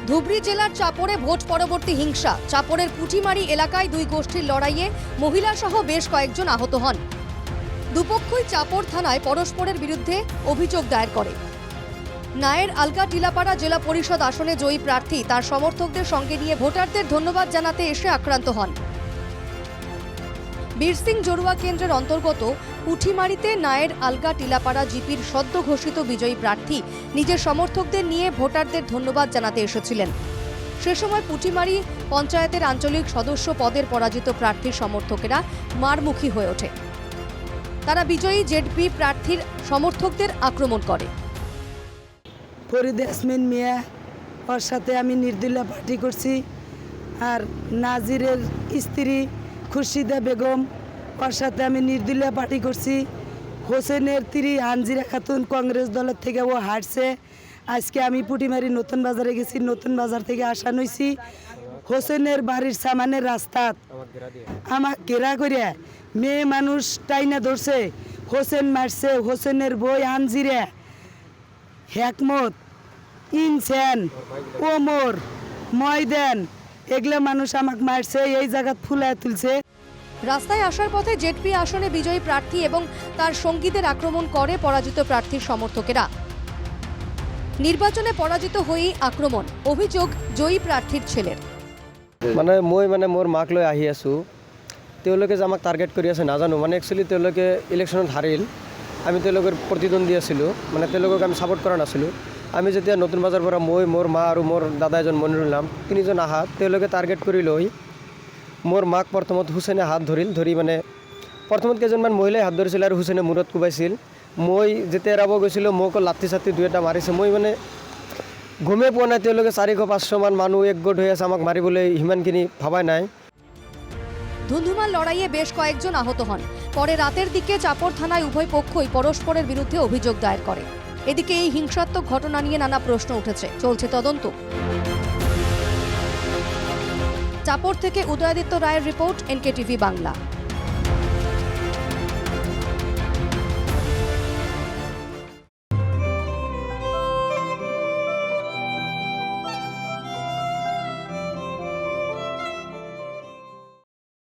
ধুবড়ী জেলার চাপড়ে ভোট পরবর্তী হিংসা। চাপড়ের পুটিমারি এলাকায় দুই গোষ্ঠীর লড়াইয়ে মহিলা সহ বেশ কয়েকজন আহত হন। দুপক্ষই চাপড় থানায় পরস্পরের বিরুদ্ধে অভিযোগ দায়ের করে। নায়ের আলগা টিলাপাড়া জেলা পরিষদ আসনে জয়ী প্রার্থী তার সমর্থকদের সঙ্গে নিয়ে ভোটারদের ধন্যবাদ জানাতে এসে আক্রান্ত হন। বীরসিং জড়ুয়া কেন্দ্রের অন্তর্গত পুঠিমারিতে নায়ের আলগা টিলাপাড়া জিপির সদ্য ঘোষিত বিজয়ী প্রার্থী নিজের সমর্থকদের নিয়ে ভোটারদের ধন্যবাদ জানাতে এসেছিলেন। সে সময় পুঠিমারি পঞ্চায়েতের আঞ্চলিক সদস্য পদের পরাজিত প্রার্থীর সমর্থকেরা মারমুখী হয়ে ওঠে। তারা বিজয়ী জেডপি প্রার্থীর সমর্থকদের আক্রমণ করে। ফরিদ ইয়াসমিন মিয়া, ওর সাথে আমি নির্দলীয় পার্টি করছি। আর নাজিরের স্ত্রী খুরশিদা বেগম, ওর সাথে আমি নির্দলীয় পার্টি করছি। হোসেনের স্ত্রী আনজিরা খাতুন কংগ্রেস দলের থেকে ও হারছে। আজকে আমি পুটিমারি নতুন বাজারে গেছি, নতুন বাজার থেকে আসা নইছি। হোসেনের বাড়ির সামানের রাস্তা আমার ঘেরা করিয়া মেয়ে মানুষ টাইনা ধরছে, হোসেন মারছে। হোসেনের বই আনজিরা, হেকমত, ইনসেন, ওমর, ময়দান, এগুলো মানুষ আমাকে মারছে, এই জায়গা ফুলায় তুলছে। রাস্তায় আসার পথে জেডপি আসনে বিজয়ী প্রার্থী এবং তার সঙ্গীদের আক্রমণ করে পরাজিত প্রার্থীর সমর্থকেরা। নির্বাচনে পরাজিত হয়েই আক্রমণ, অভিযোগ জয়ী প্রার্থীর ছেলের। মই মোর মাক লৈ আহি আছোঁ, তেওঁলোকে যে আমাক টাৰ্গেট কৰি আছে নাজানো। একচুৱেলি তেওঁলোকে ইলেকশ্যনত হাৰিল, আমি তেওঁলোকৰ প্ৰতিদ্বন্দ্বী আছিলোঁ, তেওঁলোকক আমি ছাপোৰ্ট কৰা নাছিলোঁ। আমি যেতিয়া নতুন বজাৰৰ পৰা মই, মোৰ মা আৰু মোৰ দাদা এজন মনিৰুল নাম, তিনিজন আহাত তেওঁলোকে টাৰ্গেট কৰি লৈ মোৰ মাক প্ৰথমত হুছেইনে হাত ধৰি প্ৰথমত কেইজনমান মহিলাই হাত ধৰিছিল আৰু হুছেইনে মূৰত কোবাইছিল। মই যেতিয়া এৰাব গৈছিলোঁ মোক লাঠি চাঠি দুই এটা মাৰিছে। মই গমেই পোৱা নাই তেওঁলোকে 400-500 মান মানুহ একগোট হৈ আছে, আমাক মাৰিবলৈ সিমানখিনি ভাবাই নাই। ধুন্ধুমার লড়াইয়ে বেশ কয়েকজন আহত হন। পরে রাতের দিকে চাপড় থানায় উভয় পক্ষই পরস্পরের বিরুদ্ধে অভিযোগ দায়ের করে। এদিকে এই হিংসাত্মক ঘটনা নিয়ে নানা প্রশ্ন উঠেছে, চলছে তদন্ত। চাপড় থেকে উদয়াদিত্য রায়ের রিপোর্ট, NKTV বাংলা।